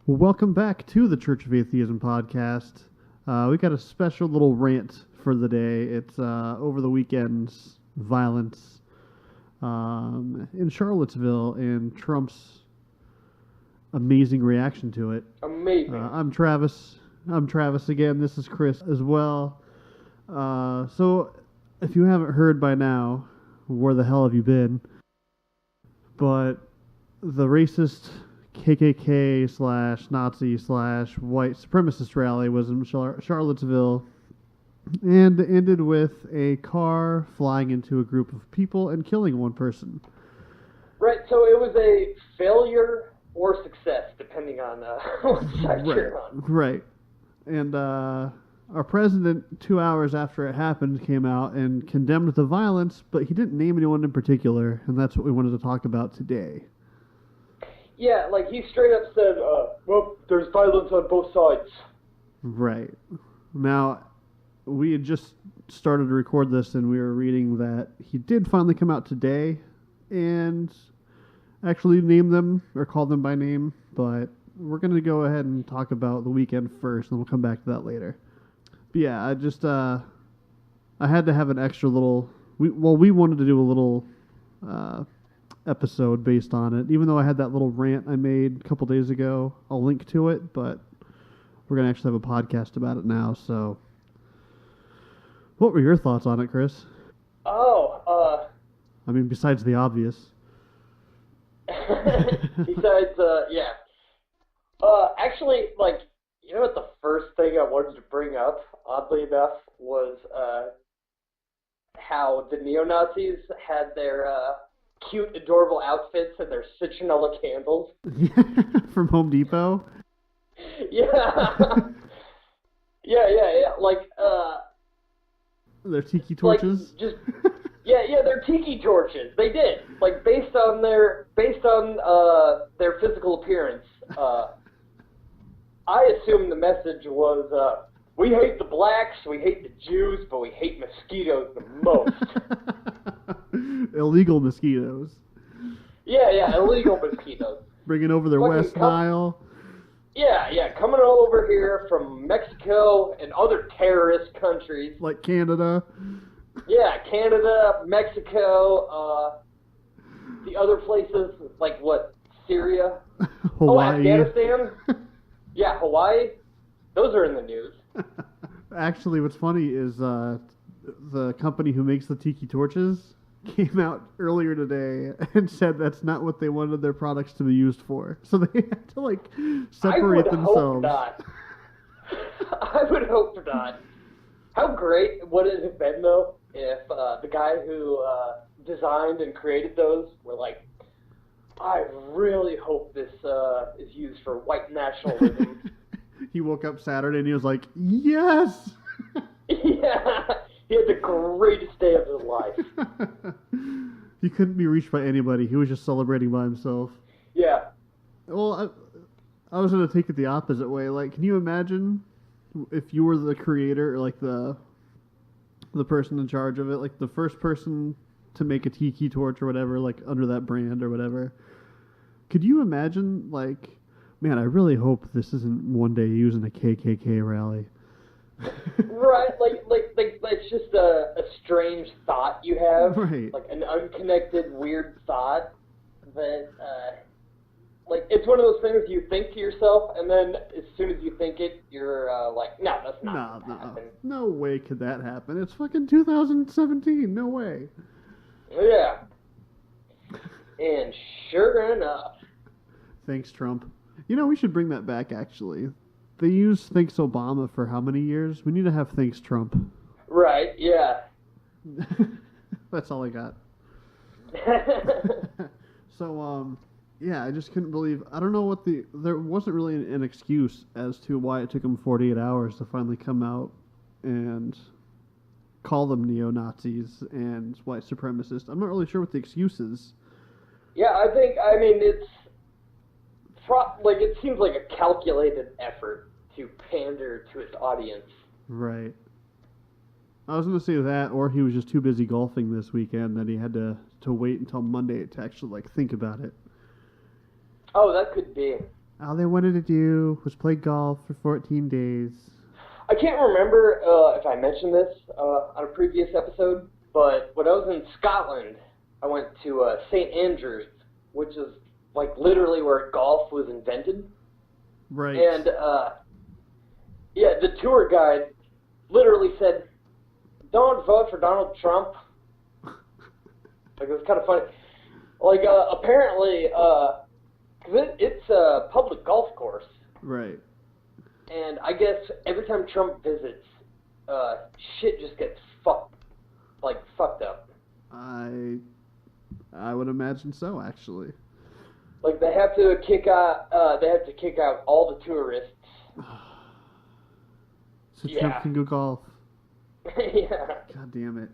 Well, welcome back to the Church of Atheism Podcast. We got a special little rant for the day. It's over the weekend's violence in Charlottesville and Trump's amazing reaction to it. Amazing. I'm Travis. Again. This is Chris as well. So, if you haven't heard by now, where the hell have you been? But the racist KKK/Nazi/white supremacist rally was in Charlottesville and ended with a car flying into a group of people and killing one person. Right, so it was a failure or success, depending on what side you're on. Right. And our president, 2 hours after it happened, came out and condemned the violence, but he didn't name anyone in particular, and that's what we wanted to talk about today. Yeah, like he straight up said, well, there's violence on both sides. Right. Now, we had just started to record this, and we were reading that he did finally come out today and actually name them or call them by name, but we're going to go ahead and talk about the weekend first, and we'll come back to that later. But yeah, I just, I had to have an extra little, we wanted to do a little episode based on it, even though I had that little rant I made a couple days ago. I'll link to it, but we're going to actually have a podcast about it now, so what were your thoughts on it, Chris? I mean, besides the obvious. Yeah. Actually, like, you know what the first thing I wanted to bring up, oddly enough, was how the neo-Nazis had their cute, adorable outfits and their citronella candles. From Home Depot? Yeah. yeah. Like, their tiki torches? Like, yeah, they're tiki torches. They did. Like, based on their physical appearance. I assume the message was, we hate the blacks, we hate the Jews, but we hate mosquitoes the most. Illegal mosquitoes. Yeah, illegal mosquitoes. Bringing over their West Nile. Yeah, coming over here from Mexico and other terrorist countries. Like Canada. Yeah, Canada, Mexico, the other places, like what, Syria? Hawaii. Afghanistan? Yeah, Hawaii. Those are in the news. Actually, what's funny is the company who makes the tiki torches came out earlier today and said that's not what they wanted their products to be used for. So they had to, like, separate themselves. I would hope not. How great would it have been, though, if the guy who designed and created those were like, I really hope this is used for white nationalism. He woke up Saturday and he was like, yes! Yeah, he had the greatest day of his life. He couldn't be reached by anybody. He was just celebrating by himself. Yeah. Well, I was going to take it the opposite way. Like, can you imagine if you were the creator, or like the person in charge of it, like the first person to make a tiki torch or whatever, like under that brand or whatever? Could you imagine, like, man, I really hope this isn't one day using a KKK rally. Right, like it's just a strange thought you have, right? Like an unconnected, weird thought that, like, it's one of those things you think to yourself, and then as soon as you think it, you're like, no, that's not gonna happen. No way could that happen. It's fucking 2017. No way. Yeah. And sure enough. Thanks, Trump. You know, we should bring that back, actually. They used Thanks Obama for how many years? We need to have Thanks Trump. Right, yeah. That's all I got. So, yeah, I just couldn't believe... I don't know what there wasn't really an excuse as to why it took them 48 hours to finally come out and call them neo-Nazis and white supremacists. I'm not really sure what the excuse is. Yeah, it's... like, it seems like a calculated effort to pander to its audience. Right. I was going to say that, or he was just too busy golfing this weekend that he had to wait until Monday to actually, like, think about it. Oh, that could be. All they wanted to do was play golf for 14 days. I can't remember if I mentioned this on a previous episode, but when I was in Scotland, I went to St. Andrews, which is like literally where golf was invented. Right. And the tour guide literally said, "Don't vote for Donald Trump." Like, it was kind of funny. Like, apparently, because it's a public golf course. Right. And I guess every time Trump visits, shit just gets fucked up. I would imagine so, actually. Like, they have to kick out all the tourists. So Trump can go golf. Yeah. God damn it.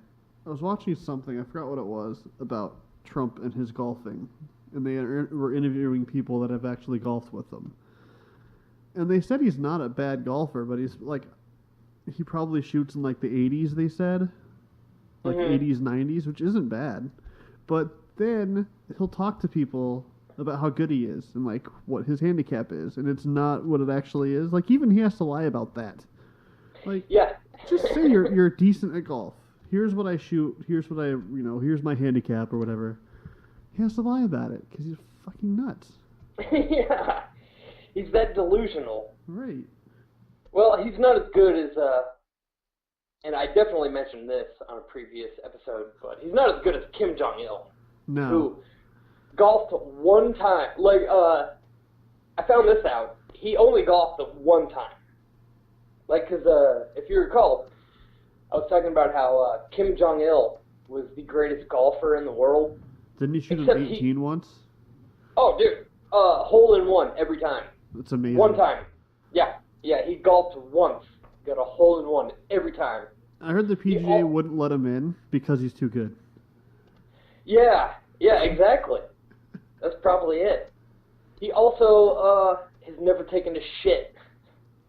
I was watching something, I forgot what it was, about Trump and his golfing. And they were interviewing people that have actually golfed with him. And they said he's not a bad golfer, but he's like, he probably shoots in like the 80s, they said. Like 80s, 90s, which isn't bad. But then he'll talk to people about how good he is and like what his handicap is. And it's not what it actually is. Like, even he has to lie about that. Like, yeah. Just say you're decent at golf. Here's what I shoot. Here's what here's my handicap or whatever. He has to lie about it because he's fucking nuts. Yeah. He's that delusional. Right. Well, he's not as good as, and I definitely mentioned this on a previous episode, but he's not as good as Kim Jong-il. No. Who golfed one time. Like, I found this out. He only golfed one time. Like, because, if you recall, I was talking about how Kim Jong-il was the greatest golfer in the world. Didn't he shoot an 18 once? Oh, dude. Hole in one every time. That's amazing. One time. Yeah, he golfed once. Got a hole in one every time. I heard the PGA wouldn't let him in because he's too good. Yeah, exactly. That's probably it. He also has never taken a shit,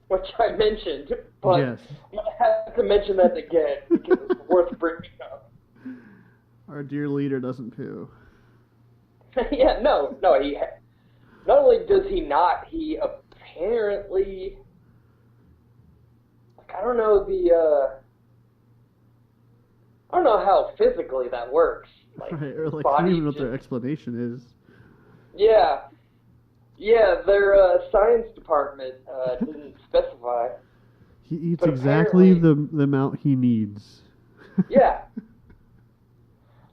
which I mentioned, but yes. I'm going to have to mention that again because it's worth bringing up. Our dear leader doesn't poo. Yeah, no, he... Not only does he not, he apparently... Like, I don't know how physically that works. Like, right, or like, I don't even know what their explanation is. Yeah, their science department didn't specify. He eats exactly the amount he needs. Yeah.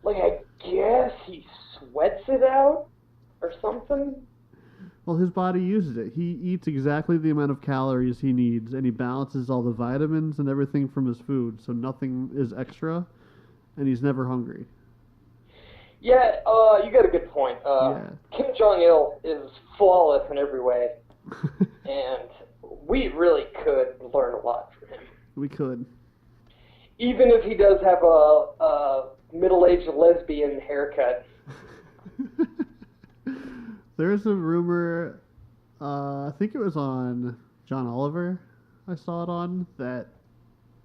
Like, I guess he sweats it out or something? Well, his body uses it. He eats exactly the amount of calories he needs, and he balances all the vitamins and everything from his food, so nothing is extra, and he's never hungry. Yeah, you got a good point. Kim Jong-il is flawless in every way, and we really could learn a lot from him. We could. Even if he does have a middle-aged lesbian haircut. There's a rumor, I think it was on John Oliver, I saw it on, that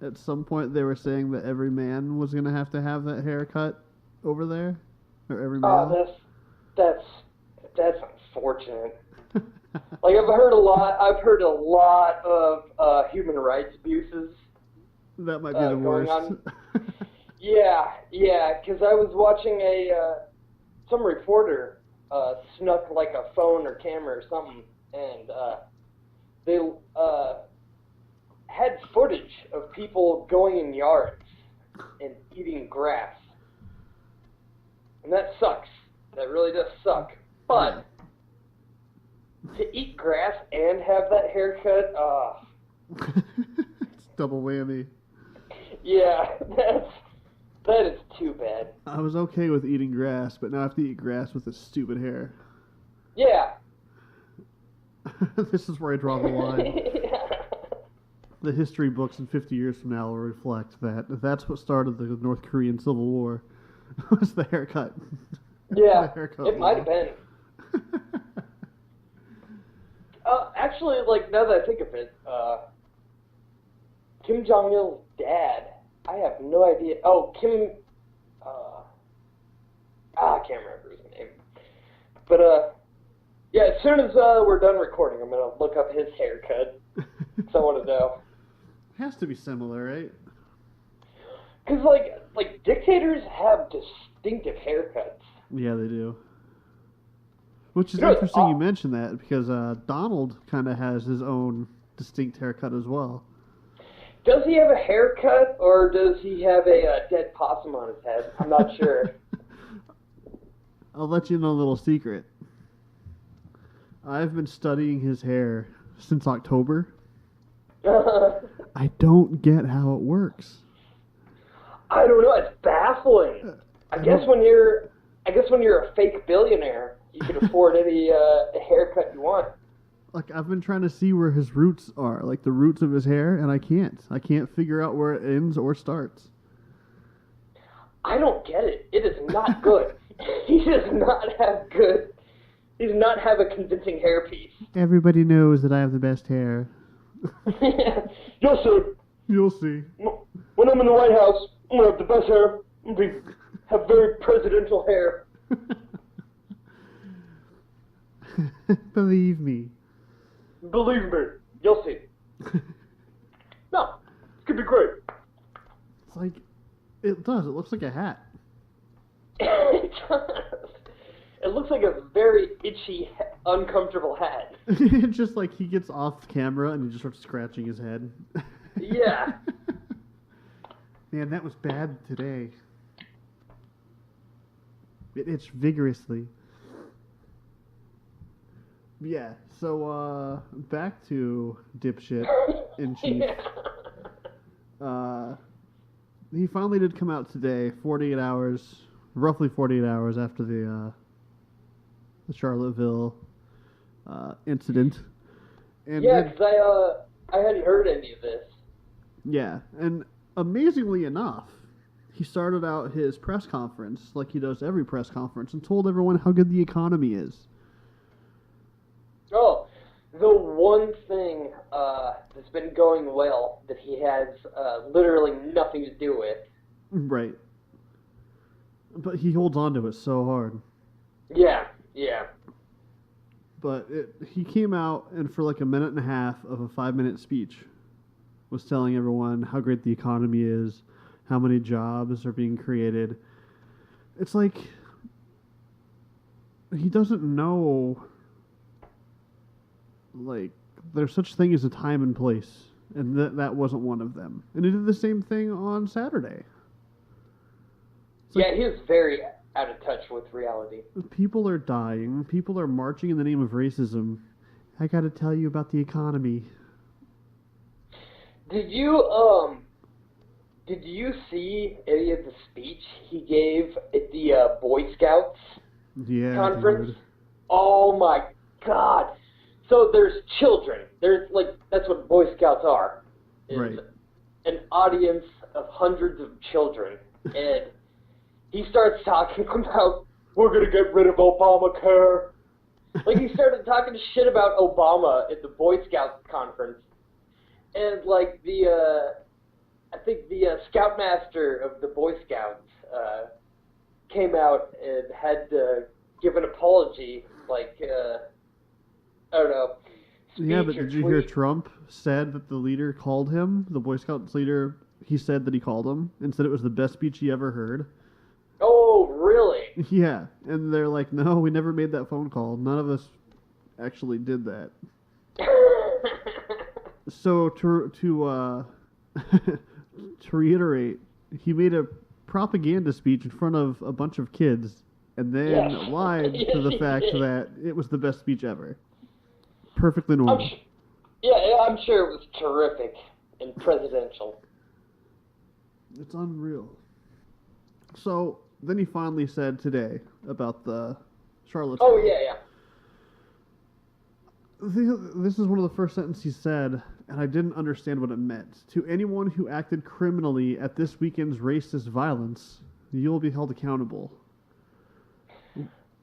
at some point they were saying that every man was going to have that haircut over there, or every man. Oh, that's unfortunate. Like, I've heard a lot of human rights abuses. That might be the worst. Yeah, because I was watching some reporter snuck like a phone or camera or something, and they had footage of people going in yards and eating grass. And that sucks. That really does suck. But to eat grass and have that haircut, it's double whammy. Yeah, that is too bad. I was okay with eating grass, but now I have to eat grass with this stupid hair. Yeah. This is where I draw the line. Yeah. The history books in 50 years from now will reflect that. That's what started the North Korean Civil War, was the haircut. Yeah, the haircut it might have been. Actually, like, now that I think of it, Kim Jong-il's dad, I have no idea. Oh, Kim, I can't remember his name. But, Yeah, as soon as we're done recording, I'm going to look up his haircut. Because I want to know. Has to be similar, right? Because, like dictators have distinctive haircuts. Yeah, they do. Which is interesting you mention that, because Donald kind of has his own distinct haircut as well. Does he have a haircut, or does he have a dead possum on his head? I'm not sure. I'll let you know a little secret. I've been studying his hair since October. I don't get how it works. I don't know. It's baffling. I guess when you're a fake billionaire, you can afford any haircut you want. Like, I've been trying to see where his roots are, like the roots of his hair, and I can't. I can't figure out where it ends or starts. I don't get it. It is not good. He does not have good. He does not have a convincing hairpiece. Everybody knows that I have the best hair. Yes, sir. You'll see. When I'm in the White House, I'm going to have the best hair. I'm going to have very presidential hair. Believe me. Believe me. You'll see. No, it's going to be great. It's like, it does. It looks like a hat. It does. It looks like a very itchy, uncomfortable hat. It's just like he gets off camera and he just starts scratching his head. Yeah. Man, that was bad today. It itched vigorously. Yeah, so back to dipshit in chief. Yeah. He finally did come out today, roughly 48 hours after the Charlottesville incident. And Yeah, because I hadn't heard any of this. Yeah, and amazingly enough, he started out his press conference, like he does every press conference, and told everyone how good the economy is. Oh, the one thing that's been going well that he has literally nothing to do with. Right. But he holds on to it so hard. Yeah, yeah. But he came out and for like a minute and a half of a 5-minute speech was telling everyone how great the economy is, how many jobs are being created. It's like he doesn't know, like, there's such thing as a time and place, and that wasn't one of them. And he did the same thing on Saturday. Yeah, he was very out of touch with reality. People are dying. People are marching in the name of racism. I gotta tell you about the economy. Did you see any of the speech he gave at the Boy Scouts conference? Dude. Oh my God! So there's children. There's that's what Boy Scouts are. Is Right. An audience of hundreds of children, and he starts talking about we're gonna get rid of Obamacare. Like, he started talking shit about Obama at the Boy Scouts conference. And, like, I think the scoutmaster of the Boy Scouts came out and had to give an apology, like, I don't know. Yeah, but speech or did you hear tweet. Trump said that the leader called him, the Boy Scouts leader, he said that he called him and said it was the best speech he ever heard? Oh, really? Yeah, and they're like, no, we never made that phone call. None of us actually did that. So to reiterate, he made a propaganda speech in front of a bunch of kids and then Yes. lied to Yes, the he fact did. that it was the best speech ever. Perfectly normal. I'm sure it was terrific and presidential. It's unreal. So then he finally said today about the Charlottesville. Oh, yeah. This is one of the first sentences he said, and I didn't understand what it meant. To anyone who acted criminally at this weekend's racist violence, you'll be held accountable.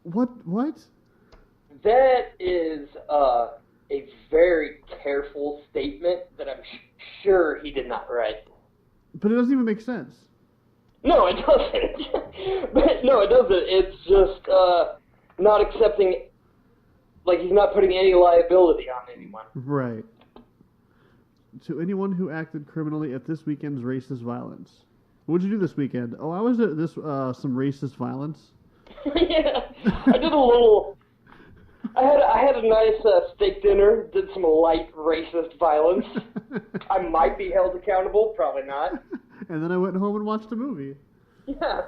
What? That is a very careful statement that I'm sure he did not write. But it doesn't even make sense. No, it doesn't. But no, it doesn't. It's just not accepting like he's not putting any liability on anyone. Right. To anyone who acted criminally at this weekend's racist violence. What did you do this weekend? Oh, I was at this some racist violence. Yeah, I did a little. I had a nice steak dinner. Did some light racist violence. I might be held accountable. Probably not. And then I went home and watched a movie. Yeah.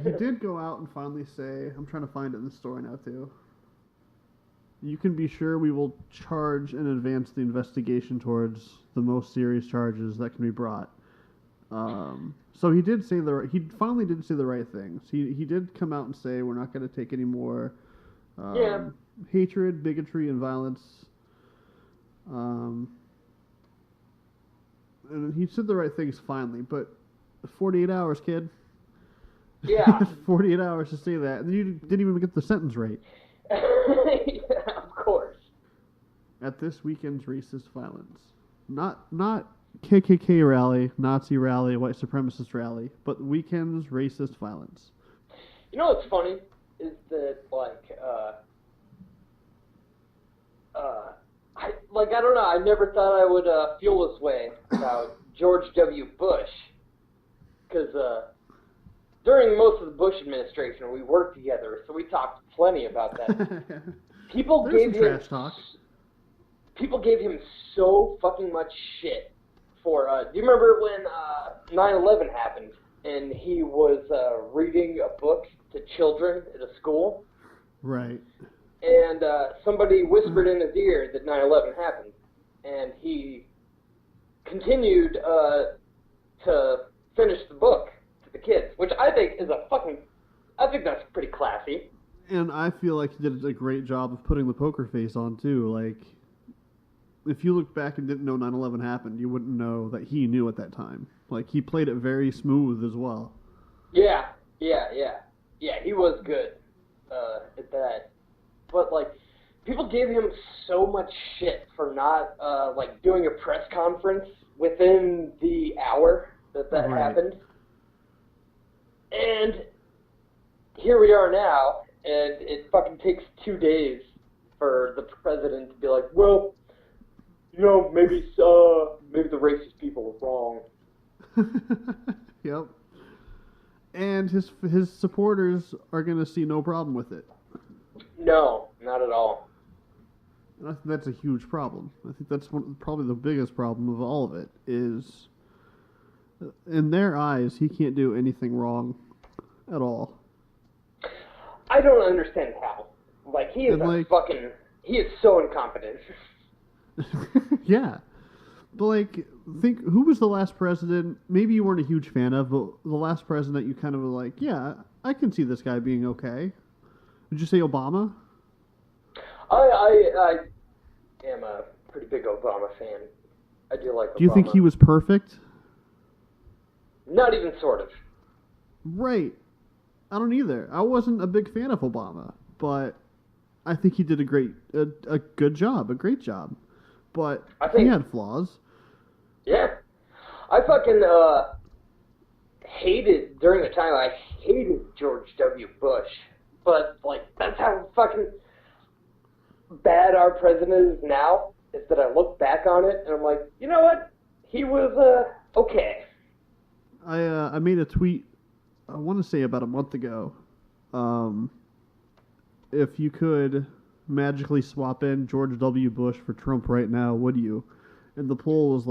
He did go out and finally say, I'm trying to find it in the story now too. You can be sure we will charge and advance the investigation towards the most serious charges that can be brought. So he did say he finally did say the right things. He did come out and say we're not going to take any more hatred, bigotry, and violence. And he said the right things finally, but 48 hours, kid. Yeah. 48 hours to say that, and you didn't even get the sentence right. Yeah, of course. At this weekend's racist violence. Not KKK rally, Nazi rally, white supremacist rally, but weekend's racist violence. You know what's funny is that I don't know. I never thought I would feel this way about George W. Bush, because during most of the Bush administration we worked together, so we talked plenty about that. People gave him so fucking much shit for. Do you remember when 9/11 happened and he was reading a book to children at a school? Right. And somebody whispered in his ear that 9/11 happened, and he continued to finish the book to the kids, which I think is I think that's pretty classy. And I feel like he did a great job of putting the poker face on too. Like, if you look back and didn't know 9/11 happened, you wouldn't know that he knew at that time. Like, he played it very smooth as well. Yeah, he was good at that. But, people gave him so much shit for not, doing a press conference within the hour that right. happened. And here we are now, and it fucking takes 2 days for the president to be like, well, maybe the racist people were wrong. Yep. And his supporters are going to see no problem with it. No, not at all. And I think that's a huge problem. I think that's probably the biggest problem of all of it is, in their eyes, he can't do anything wrong at all. I don't understand how. He is he is so incompetent. Yeah. But, think, who was the last president, maybe you weren't a huge fan of, but the last president you kind of were like, yeah, I can see this guy being okay. Did you say Obama? I am a pretty big Obama fan. I do like Obama. Do you think he was perfect? Not even sort of. Right. I don't either. I wasn't a big fan of Obama, but I think he did a good job, a great job. But he had flaws. Yeah. I fucking during the time, I hated George W. Bush. But, that's how fucking bad our president is now, is that I look back on it and I'm like, you know what? He was, okay. I made a tweet, I want to say about a month ago. If you could magically swap in George W. Bush for Trump right now, would you? And the poll was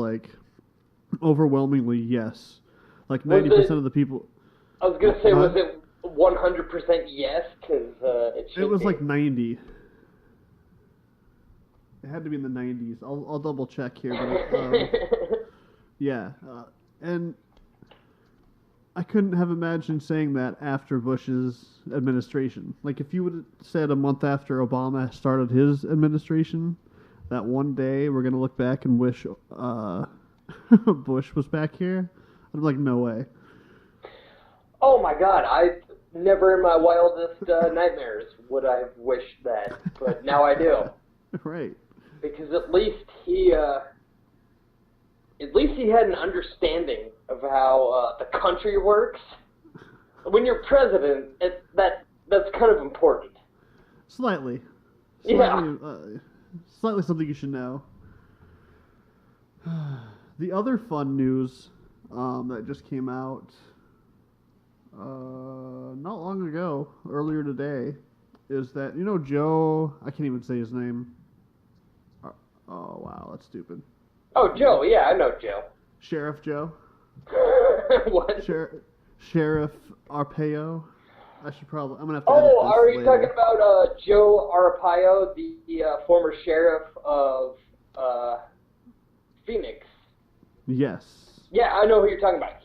overwhelmingly yes. 90% of the people. I was going to say, was it 100% yes? Because it was 90. It had to be in the 90s. I'll double check here. But, yeah. And I couldn't have imagined saying that after Bush's administration. If you would have said a month after Obama started his administration, that one day we're going to look back and wish Bush was back here, I'd be like, no way. Oh my God, I never in my wildest nightmares would I have wished that, but now I do. Right. Because at least he had an understanding of how the country works. When you're president, that's kind of important. Slightly. Yeah. Slightly something you should know. The other fun news that just came out not long ago, earlier today, is that, you know, Joe, I can't even say his name. Oh, wow, that's stupid. Oh, Joe, yeah, I know Joe. Sheriff Joe. What? Sheriff Arpaio. I'm gonna have to edit this are you later. talking about Joe Arpaio, the former sheriff of Phoenix? Yes. Yeah, I know who you're talking about.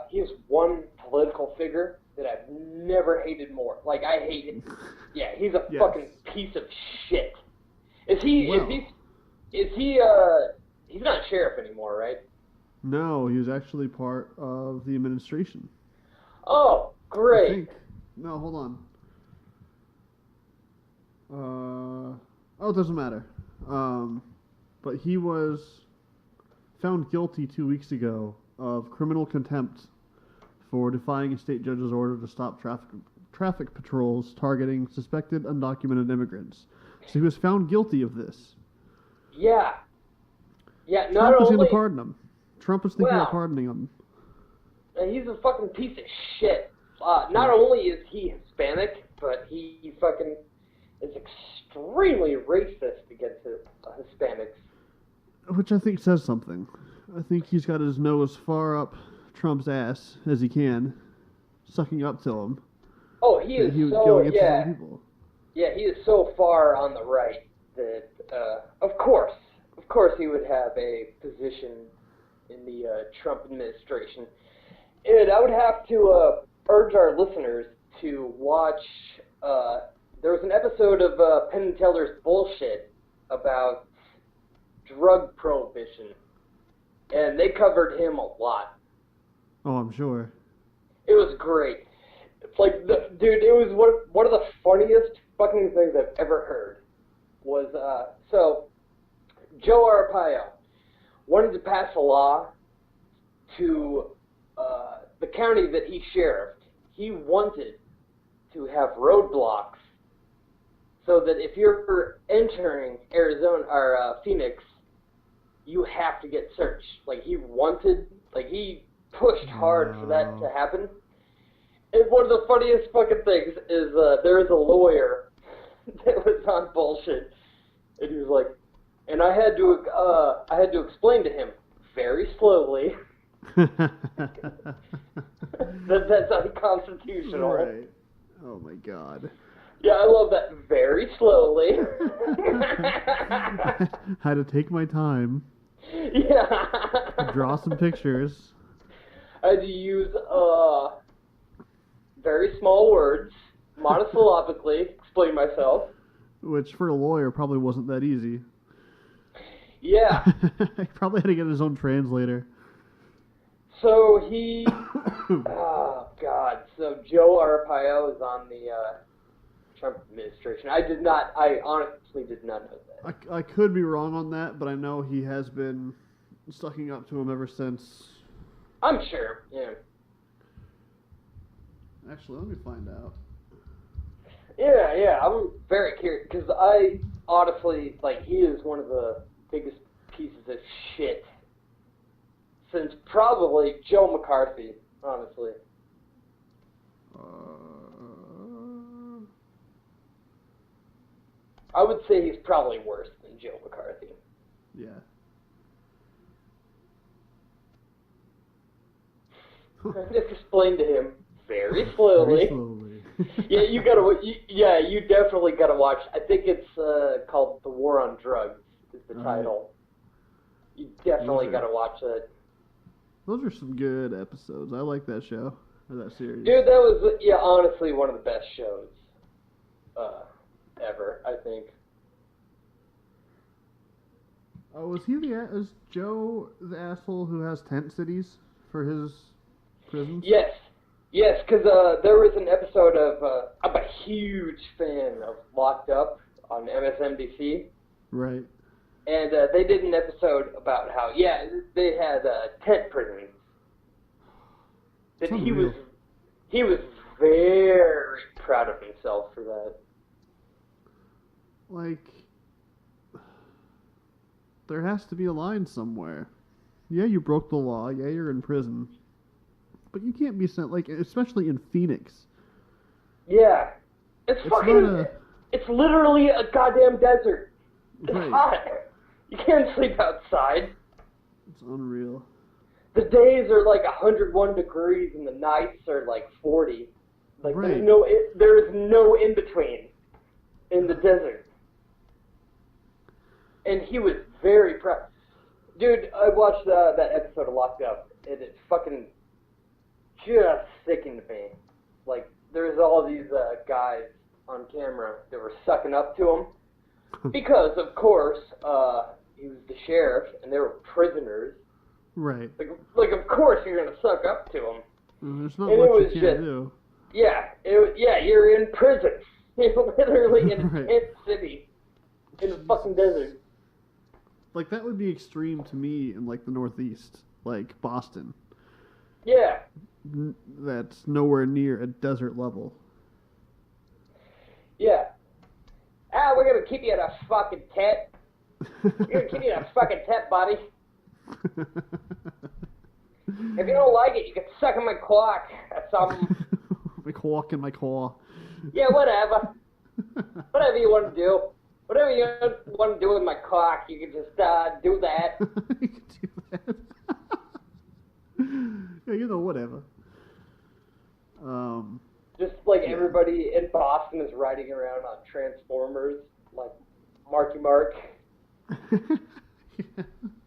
He's one political figure that I've never hated more. Like, I hate him. Yeah, he's a fucking piece of shit. He's not sheriff anymore, right? No, he was actually part of the administration. Oh, great. I think. No, hold on. It doesn't matter. But he was found guilty 2 weeks ago of criminal contempt for defying a state judge's order to stop traffic patrols targeting suspected undocumented immigrants. So he was found guilty of this. Yeah. Yeah, Trump is going to pardon him. Trump is thinking of pardoning him. He's a fucking piece of shit. Not only is he Hispanic, but he fucking is extremely racist against Hispanics. Which I think says something. I think he's got his nose far up Trump's ass as he can, sucking up to him. Oh, he is people. Yeah, he is so far on the right that, of course he would have a position in the Trump administration. And I would have to urge our listeners to watch, there was an episode of Penn and Teller's Bullshit about drug prohibition, and they covered him a lot. Oh, I'm sure. It was great. It's like, it was one of the funniest fucking things I've ever heard. Was, so, Joe Arpaio wanted to pass a law to the county that he sheriffed. He wanted to have roadblocks so that if you're entering Arizona or Phoenix, you have to get searched. He pushed hard for that to happen. And one of the funniest fucking things is there is a lawyer that was on Bullshit, and he was like, and I had to explain to him very slowly that that's unconstitutional. Right. Oh my God. Yeah, I love that. Very slowly. Had to take my time. Yeah. Draw some pictures. I had to use very small words, monosyllabically, explain myself. Which for a lawyer probably wasn't that easy. Yeah. He probably had to get his own translator. So he, oh God, so Joe Arpaio is on the Trump administration. I honestly did not know that. I could be wrong on that, but I know he has been sucking up to him ever since. I'm sure, yeah. Actually, let me find out. Yeah, I'm very curious, because I honestly, he is one of the biggest pieces of shit since probably Joe McCarthy, honestly. I would say he's probably worse than Joe McCarthy. Yeah. Just explain to him very slowly. Very slowly. You definitely gotta watch. I think it's called The War on Drugs is the title. You definitely gotta watch it. Those are some good episodes. I like that show, or that series. Dude, that was, honestly one of the best shows ever, I think. Oh, is Joe the asshole who has tent cities for his prisons? Yes, because there was an episode of, I'm a huge fan of Locked Up on MSNBC. Right. And they did an episode about how, they had tent prisons. That he was very proud of himself for that. Like, there has to be a line somewhere. Yeah, you broke the law. Yeah, you're in prison. But you can't be sent, like, especially in Phoenix. Yeah. It's fucking... It's literally a goddamn desert. It's hot. You can't sleep outside. It's unreal. The days are like 101 degrees and the nights are like 40. Like, right. There's no in-between in the desert. And he was very proud. Dude, I watched that episode of Locked Up, and it fucking just sickened me. Like, there's all these guys on camera that were sucking up to him. Because, of course, he was the sheriff, and they were prisoners. Right. Like of course you're going to suck up to him. There's not much you can do. Yeah, you're in prison. You're literally in a tent city. In the fucking desert. Like, that would be extreme to me in, like, the Northeast. Like, Boston. Yeah. That's nowhere near a desert level. Yeah. We're going to keep you in a fucking tent. We're going to keep you in a fucking tent, buddy. If you don't like it, you can suck on my clock or something. My clock in my claw. Yeah, whatever. Whatever you want to do. Whatever you want to do with my clock, you can just do that. You can do that. Yeah, you know, whatever. Just like everybody in Boston is riding around on Transformers, like Marky Mark. Yeah.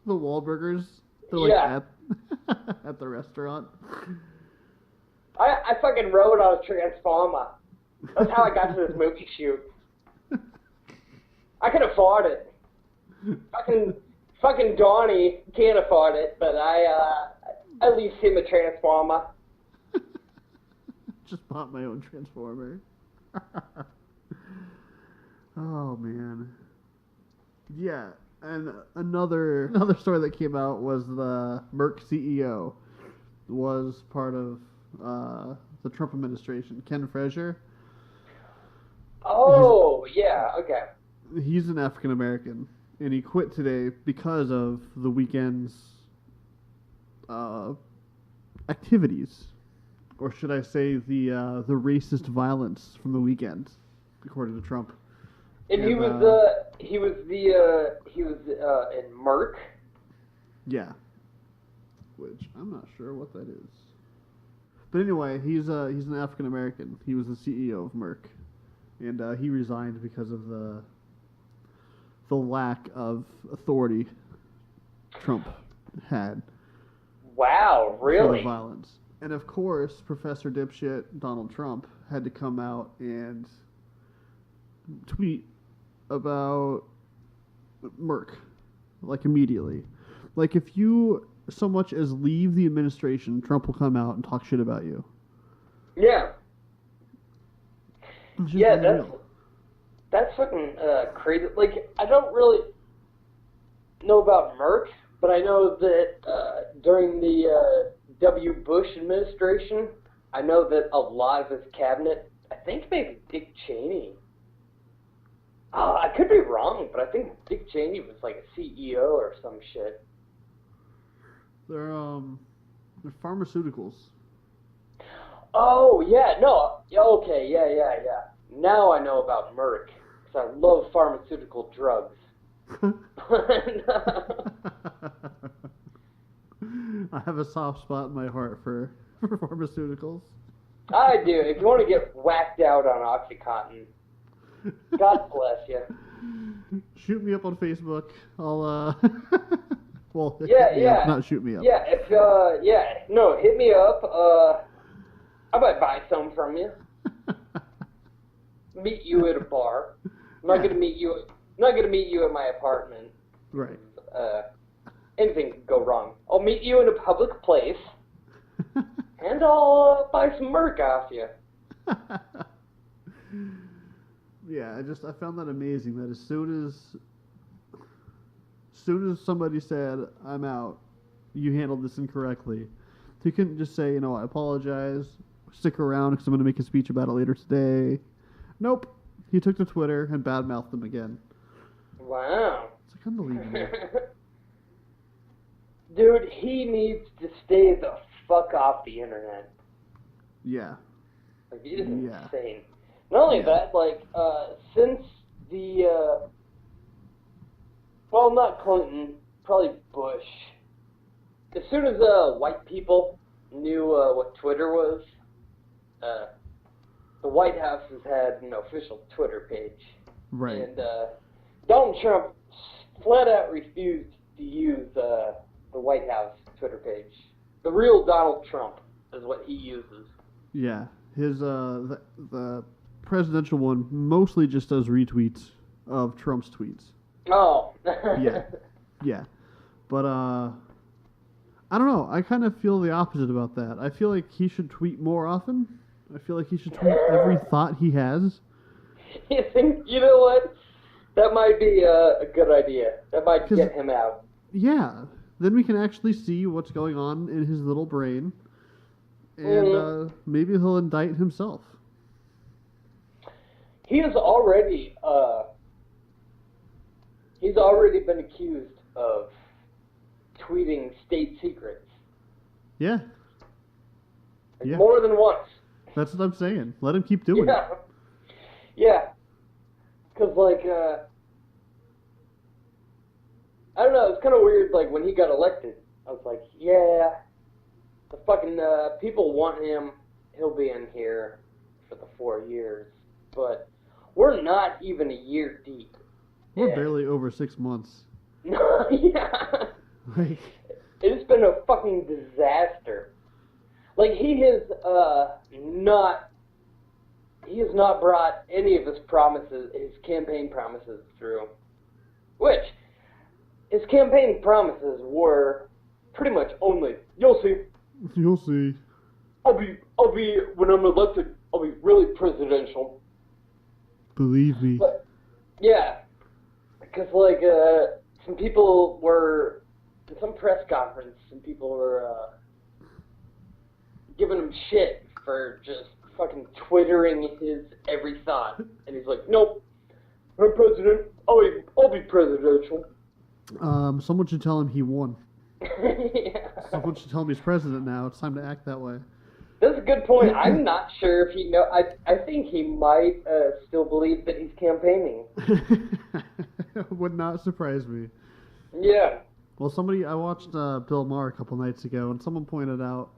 The Wahlburgers. They're like at the restaurant. I fucking rode on a Transformer. That's how I got to this movie shoot. I can afford it. Fucking Donnie can't afford it, but I leased him a Transformer. Just bought my own Transformer. Oh man. Yeah. And another story that came out was the Merck CEO was part of the Trump administration. Ken Frazier. Oh, yeah, okay. He's an African American, and he quit today because of the weekend's activities, or should I say the racist violence from the weekend, according to Trump. And he was in Merck. Yeah. Which I'm not sure what that is. But anyway, he's an African American. He was the CEO of Merck, and he resigned because of the lack of authority Trump had. Wow, really? For the violence. And of course, Professor Dipshit Donald Trump had to come out and tweet about Merck, like, immediately. Like, if you so much as leave the administration, Trump will come out and talk shit about you. Yeah. Yeah, unreal. that's fucking crazy. Like, I don't really know about Merck, but I know that during the W. Bush administration, I know that a lot of his cabinet, I think maybe Dick Cheney. I could be wrong, but I think Dick Cheney was like a CEO or some shit. They're pharmaceuticals. Oh, yeah, no. Okay, yeah. Now I know about Merck, because I love pharmaceutical drugs. I have a soft spot in my heart for pharmaceuticals. I do. If you want to get whacked out on OxyContin, God bless you. Shoot me up on Facebook. I'll well, yeah. Not shoot me up. Yeah, hit me up. I might buy some from you. Meet you at a bar. I'm not gonna meet you at my apartment. Right. Anything could go wrong. I'll meet you in a public place, and I'll buy some Merc off you. Yeah, I found that amazing that as soon as somebody said, I'm out, you handled this incorrectly. He couldn't just say, I apologize, stick around because I'm going to make a speech about it later today. Nope. He took to Twitter and badmouthed them again. Wow. It's like unbelievable. Dude, he needs to stay the fuck off the internet. Yeah. Like, it is insane. Not only that, like, since the, well, not Clinton, probably Bush. As soon as white people knew what Twitter was, the White House has had an official Twitter page. Right. And Donald Trump flat out refused to use the White House Twitter page. The real Donald Trump is what he uses. Yeah. His the presidential one mostly just does retweets of Trump's tweets. Oh. Yeah. But I don't know. I kind of feel the opposite about that. I feel like he should tweet more often. I feel like he should tweet every thought he has. You think, you know what? That might be a good idea. That might get him out. Yeah. Then we can actually see what's going on in his little brain. And maybe he'll indict himself. He is already, he's already been accused of tweeting state secrets. Yeah. Like more than once. That's what I'm saying. Let him keep doing it. Yeah. Because, like, I don't know, it's kind of weird, like, when he got elected, I was like, yeah, the fucking people want him, he'll be in here for the 4 years, but we're not even a year deep. We're barely over 6 months. No, yeah. Like, it's been a fucking disaster. Like, he has not brought any of his promises, his campaign promises through. Which, his campaign promises were pretty much only, you'll see. You'll see. I'll be, when I'm elected, I'll be really presidential. Believe me. But, yeah. Because, like, some people were, in some press conference, some people were, giving him shit for just fucking twittering his every thought. And he's like, nope, I'm president, I'll be presidential. Someone should tell him he won. Yeah. Someone should tell him he's president now. It's time to act that way. That's a good point. I'm not sure if he know. I think he might still believe that he's campaigning. Would not surprise me. Yeah. Well, I watched Bill Maher a couple nights ago, and someone pointed out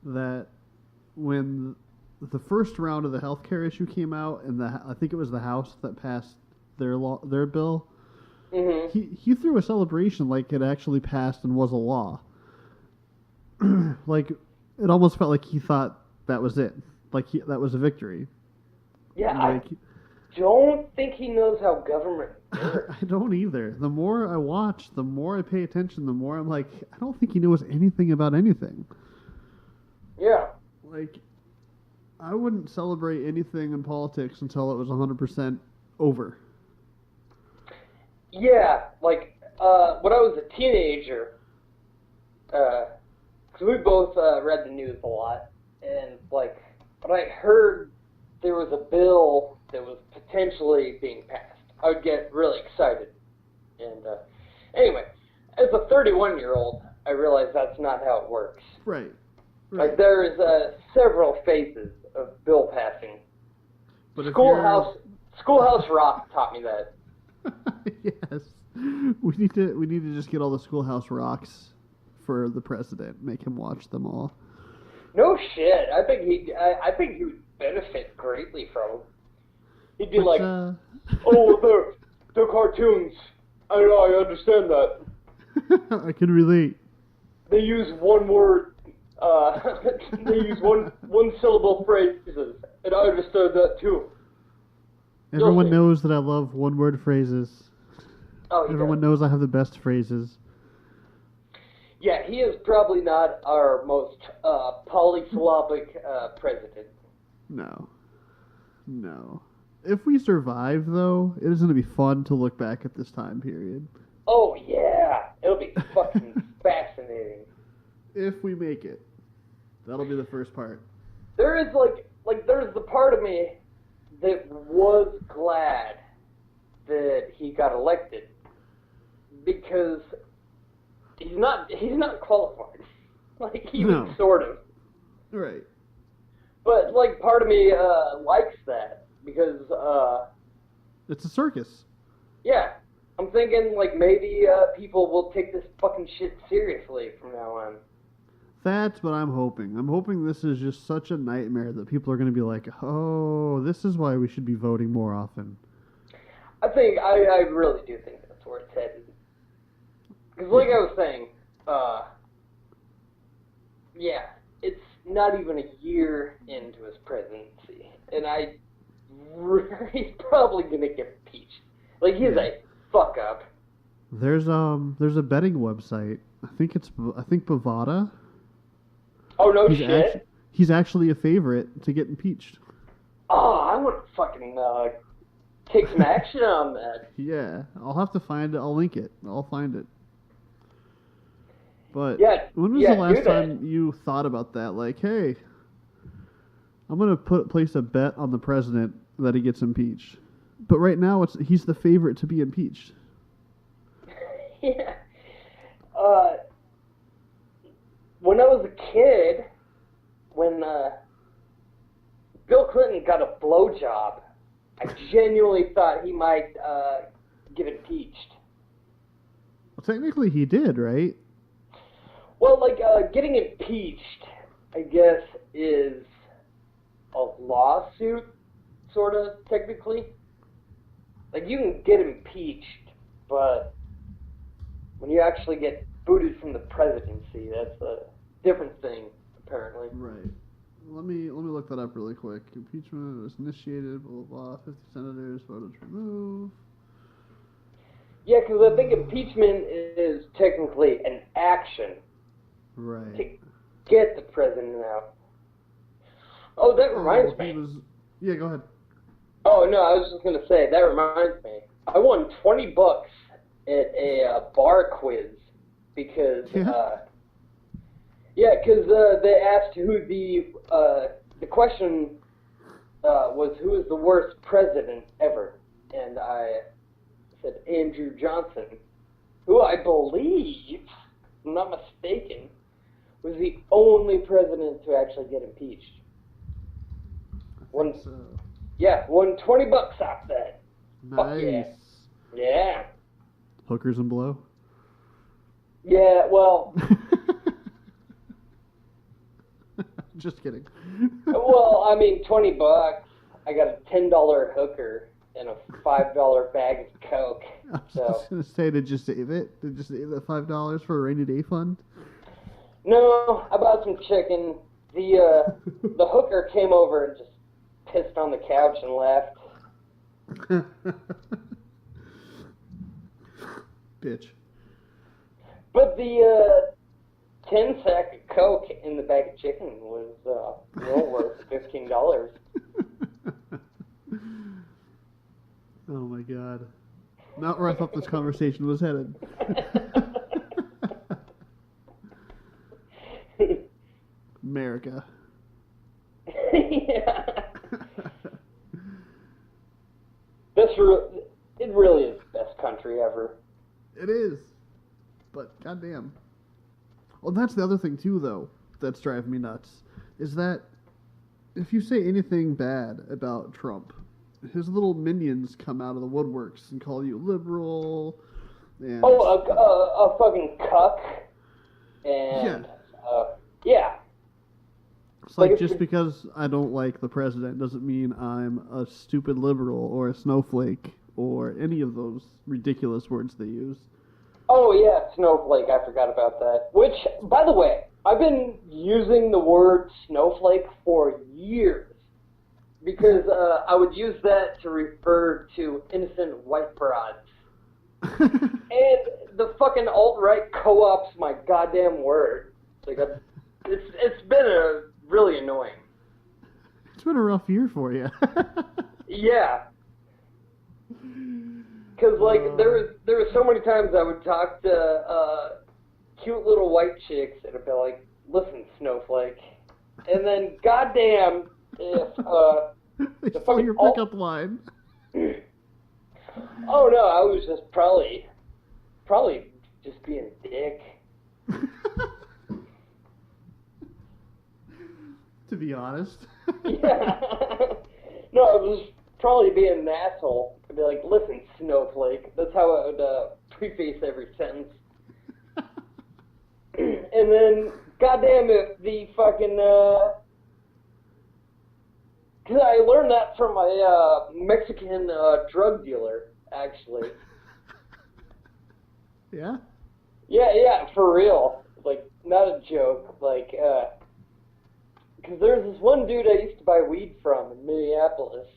that when the first round of the healthcare issue came out, and I think it was the House that passed their bill, he threw a celebration like it actually passed and was a law. Like, it almost felt like he thought that was it. Like, that was a victory. Yeah, like, I don't think he knows how government works. I don't either. The more I watch, the more I pay attention, the more I'm like, I don't think he knows anything about anything. Yeah. Like, I wouldn't celebrate anything in politics until it was 100% over. Yeah, like, when I was a teenager, because we both read the news a lot, and, like, when I heard there was a bill that was potentially being passed, I would get really excited. And, anyway, as a 31-year-old, I realized that's not how it works. Right. Like, there is several phases of bill passing. But Schoolhouse Rock taught me that. Yes. We need to just get all the Schoolhouse Rocks for the president. Make him watch them all. No shit. I think he would benefit greatly from them. He'd be like, oh, they're cartoons. I understand that. I can relate. They use one word. They use one syllable phrases, and I understood that too. Everyone knows that I love one-word phrases. Oh, Everyone knows I have the best phrases. Yeah, he is probably not our most polysyllabic president. No. If we survive, though, it is going to be fun to look back at this time period. Oh, yeah. It'll be fucking fascinating. If we make it. That'll be the first part. there is there's the part of me that was glad that he got elected because he's not qualified. Like, even sort of. Right. But, like, part of me likes that because it's a circus. Yeah. I'm thinking, like, maybe people will take this fucking shit seriously from now on. That's what I'm hoping. I'm hoping this is just such a nightmare that people are going to be like, oh, this is why we should be voting more often. I really do think that's where it's headed. Because like I was saying, it's not even a year into his presidency. And he's probably going to get impeached. Like, he's a fuck up. There's a betting website. I think Bovada. Oh, no shit? He's actually a favorite to get impeached. Oh, I want to fucking take some action on that. Yeah, I'll have to find it. I'll link it. I'll find it. But when was the last time you thought about that? Like, hey, I'm going to place a bet on the president that he gets impeached. But right now, he's the favorite to be impeached. Yeah. When I was a kid, when Bill Clinton got a blowjob, I genuinely thought he might get impeached. Well, technically he did, right? Well, like, getting impeached, I guess, is a lawsuit, sort of, technically. Like, you can get impeached, but when you actually get booted from the presidency, that's a different thing, apparently. Right. Let me look that up really quick. Impeachment was initiated, blah, blah, blah. 50 senators voted to remove. Yeah, because I think impeachment is technically an action. Right. To get the president out. Oh, that reminds me. Yeah, go ahead. Oh, no, I was just going to say, that reminds me. I won $20 at a bar quiz because, they asked who the question was who is the worst president ever. And I said Andrew Johnson, who I believe, if I'm not mistaken, was the only president to actually get impeached. Won $20 off that. Nice. Fuck yeah. Yeah. Hookers and blow? Yeah, well... Just kidding. Well, I mean, $20. I got a $10 hooker and a $5 bag of Coke. I was just going to say, did you save it? Did you save that $5 for a rainy day fund? No, I bought some chicken. The hooker came over and just pissed on the couch and left. Bitch. But the 10-sack of Coke in the bag of chicken was well worth $15. Oh my god. Not where I thought this conversation was headed. America. Yeah. It really is the best country ever. It is. But goddamn. Well, that's the other thing too, though, that's driving me nuts, is that if you say anything bad about Trump, his little minions come out of the woodworks and call you liberal. And a fucking cuck. And yeah. It's like just because I don't like the president doesn't mean I'm a stupid liberal or a snowflake or any of those ridiculous words they use. Oh, yeah, snowflake. I forgot about that. Which, by the way, I've been using the word snowflake for years because I would use that to refer to innocent white broads. And the fucking alt-right co-opts my goddamn word. Like, it's been really annoying. It's been a rough year for you. Yeah. Because, like, there were so many times I would talk to cute little white chicks and I'd be like, listen, snowflake, And then, goddamn, if They the stole fucking your pickup line. Oh no, I was just probably just being a dick. To be honest. Yeah. No, I was probably being an asshole. I'd be like, listen, snowflake. That's how I would preface every sentence. And then, goddamn it, the fucking, because I learned that from my Mexican drug dealer, actually. Yeah? Yeah, for real. Like, not a joke. Like, because there's this one dude I used to buy weed from in Minneapolis.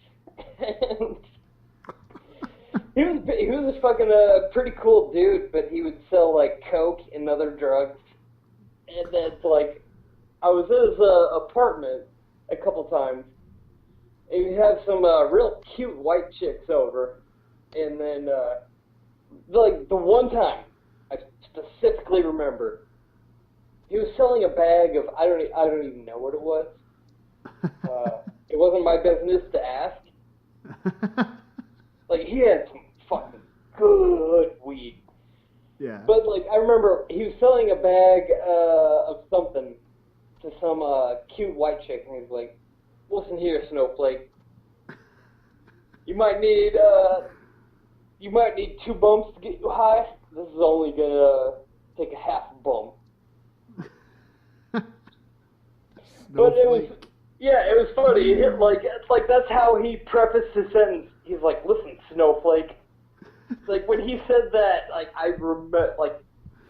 And he was a fucking pretty cool dude, but he would sell, like, coke and other drugs. And then, like, I was at his apartment a couple times, and he'd have some real cute white chicks over. And then, like, the one time, I specifically remember, he was selling a bag of, I don't even know what it was. It wasn't my business to ask. Like, he had some fucking good weed. Yeah. But, like, I remember he was selling a bag of something to some cute white chick, and he was like, listen here, snowflake. You might need 2 bumps to get you high. This is only gonna take a half a bump. But it was, yeah, it was funny. It's like that's how he prefaced his sentence. He's like, listen, snowflake. Like, when he said that, like, I remember, like,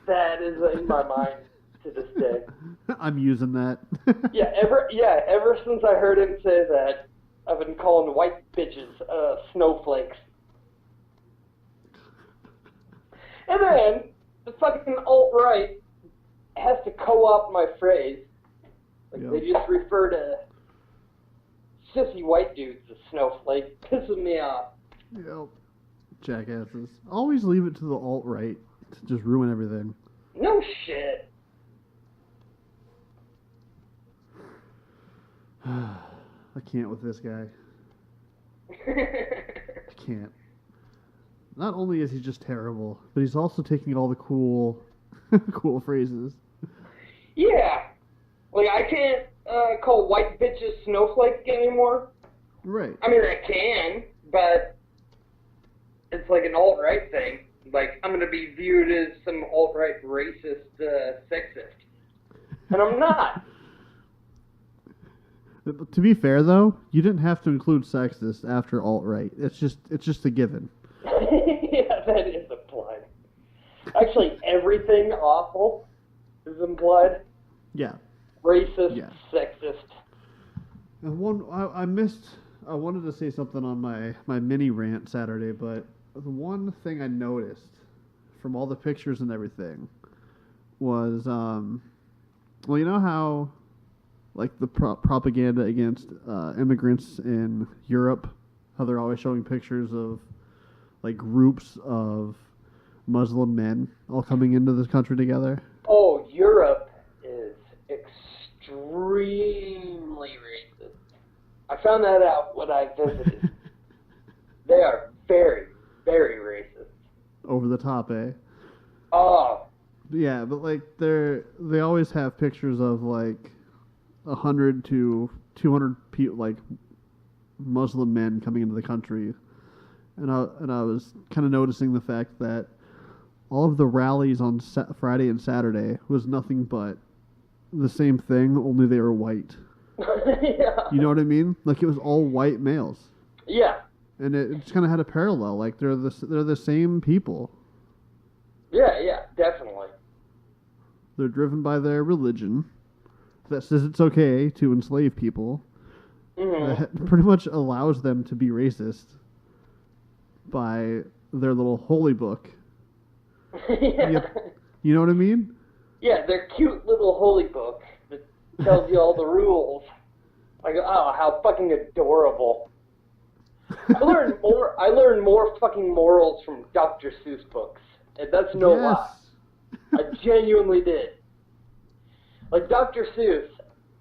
that is in my mind to this day. I'm using that. Ever since I heard him say that, I've been calling white bitches snowflakes. And then the fucking alt-right has to co-opt my phrase. Like, Yep. They just refer to sissy white dudes as snowflake. Pisses me off. Yep. Jackasses. Always leave it to the alt-right to just ruin everything. No shit. I can't with this guy. I can't. Not only is he just terrible, but he's also taking all the cool phrases. Yeah. Like, I can't call white bitches snowflake anymore. Right. I mean, I can, but it's like an alt-right thing. Like, I'm going to be viewed as some alt-right racist sexist. And I'm not. To be fair, though, you didn't have to include sexist after alt-right. It's just a given. Yeah, that is implied. Actually, everything awful is implied. Yeah. Racist, Yeah. sexist. And I wanted to say something on my mini rant Saturday, but the one thing I noticed from all the pictures and everything was, well, you know how, like, the propaganda against immigrants in Europe, how they're always showing pictures of, like, groups of Muslim men all coming into this country together? Oh, Europe is extremely racist. I found that out when I visited. They are very, very racist. Over the top, eh? Oh. Yeah, but, like, they always have pictures of, like, 100 to 200 like, Muslim men coming into the country. And I was kind of noticing the fact that all of the rallies on Friday and Saturday was nothing but the same thing, only they were white. Yeah. You know what I mean? Like, it was all white males. Yeah. And it just kind of had a parallel. Like, they're the same people. Yeah, definitely. They're driven by their religion that says it's okay to enslave people. Mm-hmm. That pretty much allows them to be racist by their little holy book. Yeah. Yep. You know what I mean? Yeah, their cute little holy book that tells you all the rules. Like, oh, how fucking adorable. I learned more fucking morals from Dr. Seuss books. And that's no lie. I genuinely did. Like, Dr. Seuss,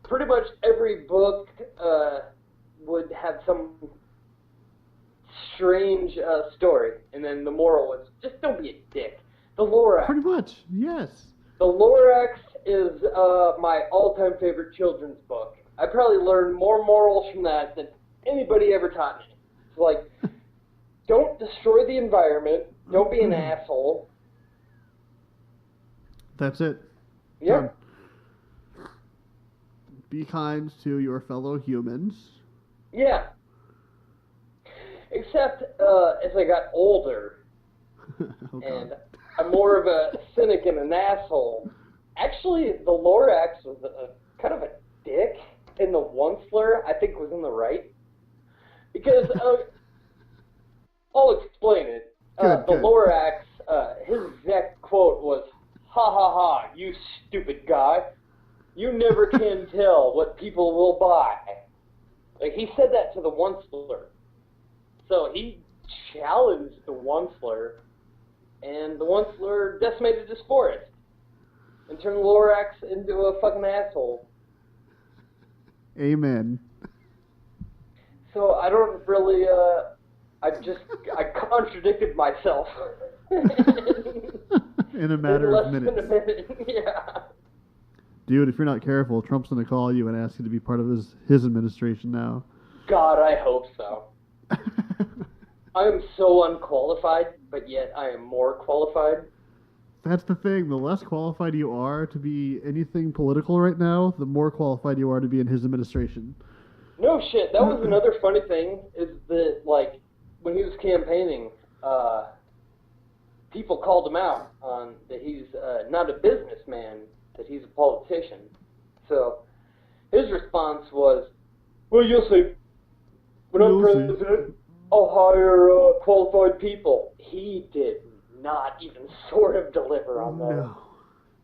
pretty much every book would have some strange story, and then the moral was just don't be a dick. The Lorax. Pretty much, yes. The Lorax is my all-time favorite children's book. I probably learned more morals from that than anybody ever taught me. It's like, don't destroy the environment. Don't be an asshole. That's it. Yeah. Done. Be kind to your fellow humans. Yeah. Except as I got older, and I'm more of a cynic and an asshole. Actually, the Lorax was kind of a dick, and the Onceler, I think, was in the right. Because, I'll explain it. The Lorax, his exact quote was, "Ha ha ha, you stupid guy. You never can tell what people will buy." Like, he said that to the Onceler. So he challenged the Onceler, and the Onceler decimated his forest and turned the Lorax into a fucking asshole. Amen. So I don't really, I contradicted myself. In a matter of minutes. Less than a minute, yeah. Dude, if you're not careful, Trump's going to call you and ask you to be part of his administration now. God, I hope so. I am so unqualified, but yet I am more qualified. That's the thing. The less qualified you are to be anything political right now, the more qualified you are to be in his administration. No shit. That was another funny thing, is that, like, when he was campaigning, people called him out on that he's not a businessman, that he's a politician. So his response was, "Well, you'll see. When I'm president, I'll hire qualified people." He did not even sort of deliver on that. No.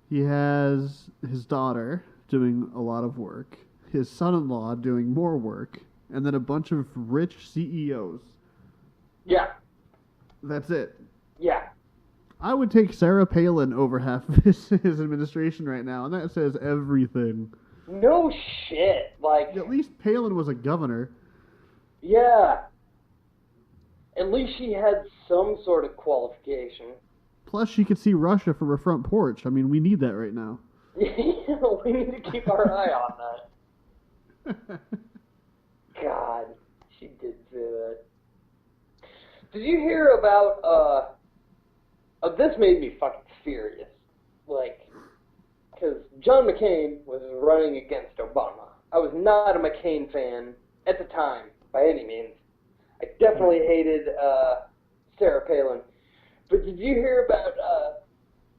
He has his daughter doing a lot of work, his son-in-law doing more work, and then a bunch of rich CEOs. Yeah. That's it. Yeah. I would take Sarah Palin over half of his administration right now, and that says everything. No shit. Like, at least Palin was a governor. Yeah. At least she had some sort of qualification. Plus, she could see Russia from her front porch. I mean, we need that right now. We need to keep our eye on that. God, she did do that. Did you hear about, this made me fucking furious. Like, because John McCain was running against Obama. I was not a McCain fan at the time, by any means. I definitely hated Sarah Palin. But did you hear about,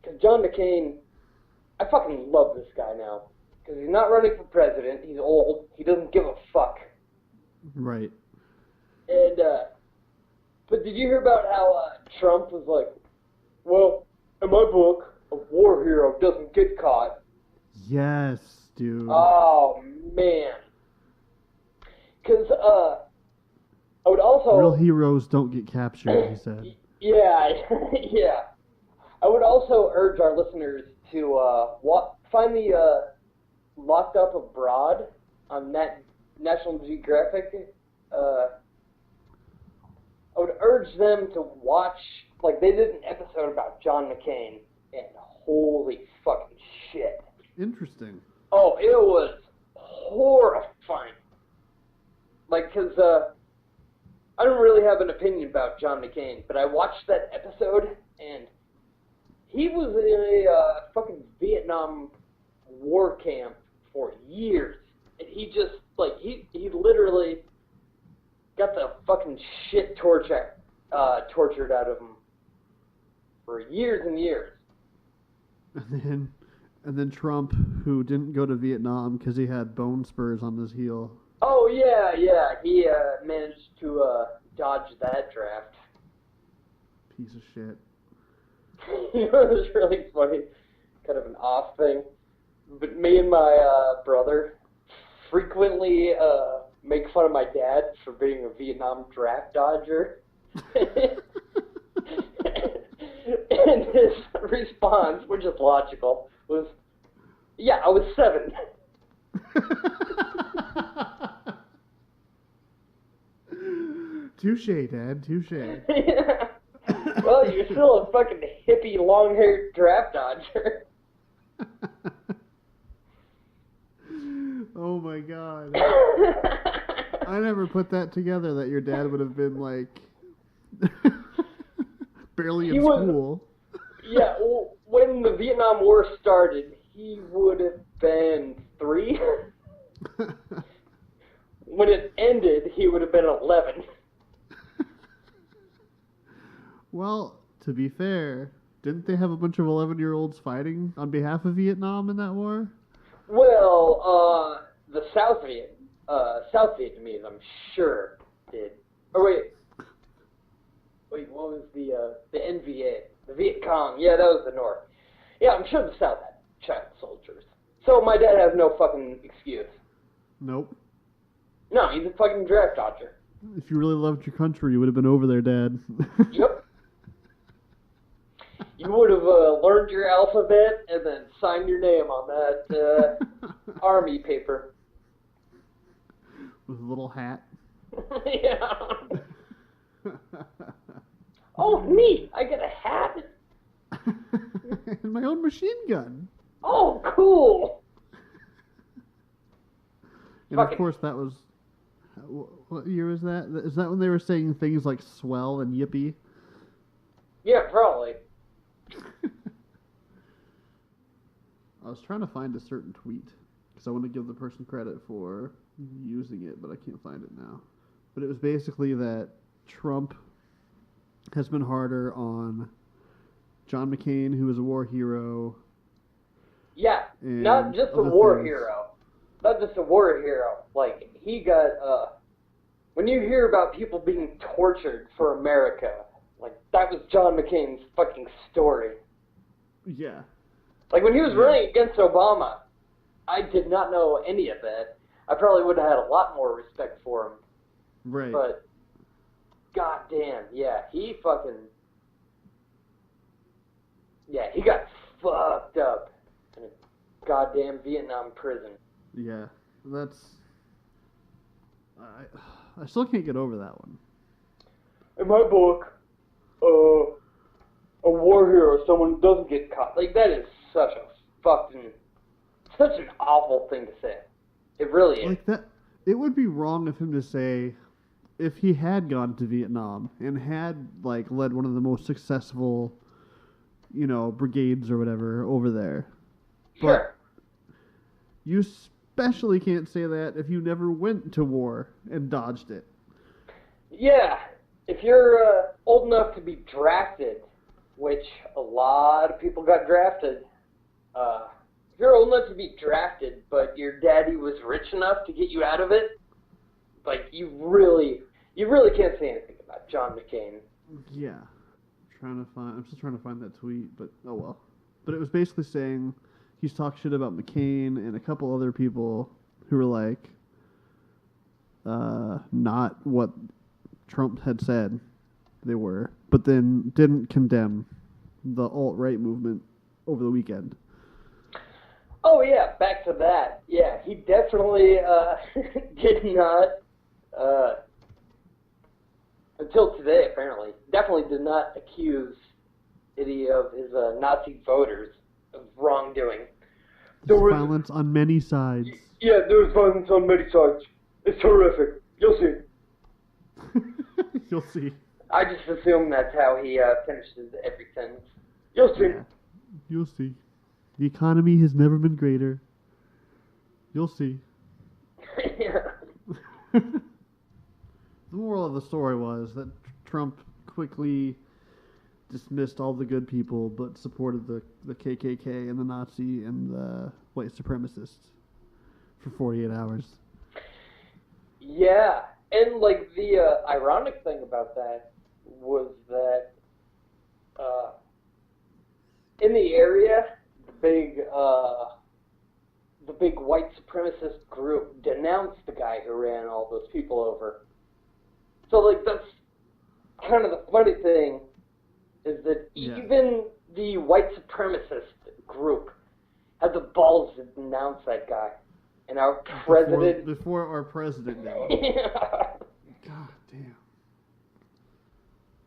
because John McCain, I fucking love this guy now. Because he's not running for president, he's old, he doesn't give a fuck. Right. And, but did you hear about how Trump was like, well, in my book, a war hero doesn't get caught. Yes, dude. Oh, man. Because, I would also... Real heroes don't get captured, he said. Yeah, yeah. I would also urge our listeners to find the Locked Up Abroad on National Geographic. I would urge them to watch, like, they did an episode about John McCain, and holy fucking shit. Interesting. Oh, it was horrifying. Like, because, I don't really have an opinion about John McCain, but I watched that episode, and he was in a fucking Vietnam War camp for years. And he just, like, he literally got the fucking shit tortured out of him for years and years. And then Trump, who didn't go to Vietnam because he had bone spurs on his heel. Oh, yeah, he managed to dodge that draft. Piece of shit. You know, it was really funny, kind of an off thing. But me and my brother frequently make fun of my dad for being a Vietnam draft dodger. And his response, which is logical, was, yeah, I was 7. Touche, Dad. Touche. Yeah. Well, you're still a fucking hippie, long-haired draft dodger. Oh my God. I never put that together that your dad would have been like barely in school. Yeah, well, when the Vietnam War started, he would have been 3. When it ended, he would have been 11. Well, to be fair, didn't they have a bunch of 11-year-olds fighting on behalf of Vietnam in that war? Well, the South Vietnamese, I'm sure, did. Or wait, what was the NVA? The Viet Cong, yeah, that was the North. Yeah, I'm sure the South had child soldiers. So my dad has no fucking excuse. Nope. No, he's a fucking draft dodger. If you really loved your country, you would have been over there, Dad. Yep. You would have learned your alphabet and then signed your name on that army paper. With a little hat. Yeah. Oh, neat! I get a hat. And my own machine gun. Oh, cool. And of course, that was... What year was that? Is that when they were saying things like swell and yippee? Yeah, probably. I was trying to find a certain tweet because I want to give the person credit for using it, but I can't find it now. But it was basically that Trump has been harder on John McCain, who was a war hero. Yeah, not just a war hero. Not just a war hero. Like, he got, when you hear about people being tortured for America, like, that was John McCain's fucking story. Yeah. Like, when he was running against Obama, I did not know any of that. I probably would have had a lot more respect for him. Right. But, goddamn, yeah, he got fucked up in a goddamn Vietnam prison. Yeah, that's... I still can't get over that one. In my book, a war hero, someone who doesn't get caught. Like, that is such an awful thing to say. It really is. Like that, it would be wrong of him to say, if he had gone to Vietnam and had, like, led one of the most successful, brigades or whatever over there. Sure. But you especially can't say that if you never went to war and dodged it. Yeah. If you're old enough to be drafted, which a lot of people got drafted, if you're old enough to be drafted, but your daddy was rich enough to get you out of it, like, you really can't say anything about John McCain. Yeah. I'm still trying to find that tweet, but oh well. But it was basically saying he's talked shit about McCain and a couple other people who were like, not what Trump had said they were, but then didn't condemn the alt-right movement over the weekend. Oh, yeah, back to that. Yeah, he definitely did not, until today, apparently, definitely did not accuse any of his Nazi voters of wrongdoing. There was violence on many sides. Yeah, there was violence on many sides. It's horrific. You'll see. You'll see. I just assume that's how he finishes every sentence. You'll see. Yeah. You'll see. The economy has never been greater. You'll see. Yeah. The moral of the story was that Trump quickly dismissed all the good people, but supported the KKK and the Nazi and the white supremacists for 48 hours. Yeah, and like the ironic thing about that was that in the area, the big white supremacist group denounced the guy who ran all those people over. So, like, that's kind of the funny thing, is that even the white supremacist group had the balls to denounce that guy. And our president... Before our president did. Yeah. God damn.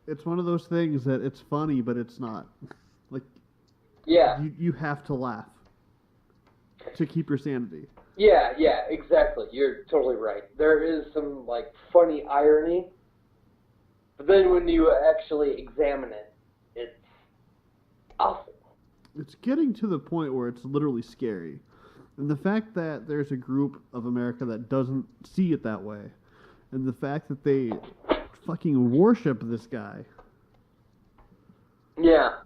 it's one of those things that it's funny, but it's not. Like, Yeah. you have to laugh to keep your sanity. Yeah, exactly. You're totally right. There is some, like, funny irony, but then when you actually examine it, it's awful. It's getting to the point where it's literally scary. And the fact that there's a group of America that doesn't see it that way, and the fact that they fucking worship this guy. Yeah.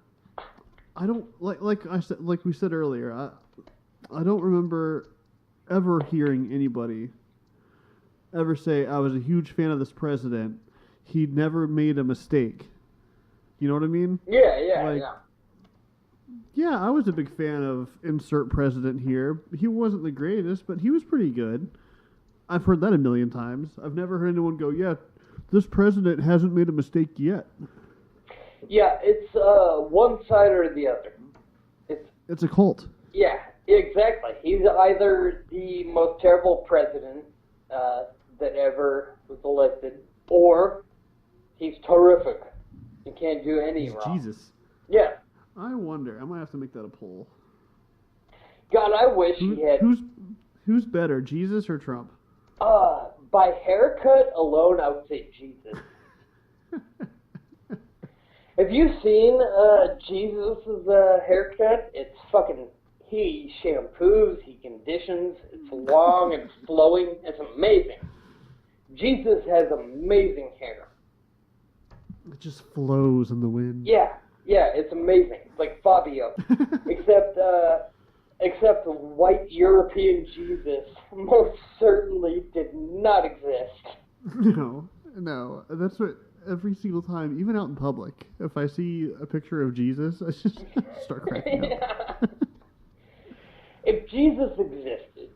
I don't like we said earlier, I don't remember ever hearing anybody ever say I was a huge fan of this president. He never made a mistake. You know what I mean? Yeah. Yeah, I was a big fan of insert president here. He wasn't the greatest, but he was pretty good. I've heard that a million times. I've never heard anyone go, yeah, this president hasn't made a mistake yet. Yeah, it's one side or the other. It's a cult. Yeah, exactly. He's either the most terrible president that ever was elected, or he's terrific and can't do any wrong. Jesus. Yeah. I wonder. I might have to make that a poll. God, I wish he had... Who's better, Jesus or Trump? By haircut alone, I would say Jesus. Have you seen Jesus' haircut? It's fucking... He shampoos, he conditions, it's long and flowing, it's amazing. Jesus has amazing hair. It just flows in the wind. Yeah, it's amazing. It's like Fabio. Except white European Jesus most certainly did not exist. No. That's what, every single time, even out in public, if I see a picture of Jesus, I just start cracking up. If Jesus existed,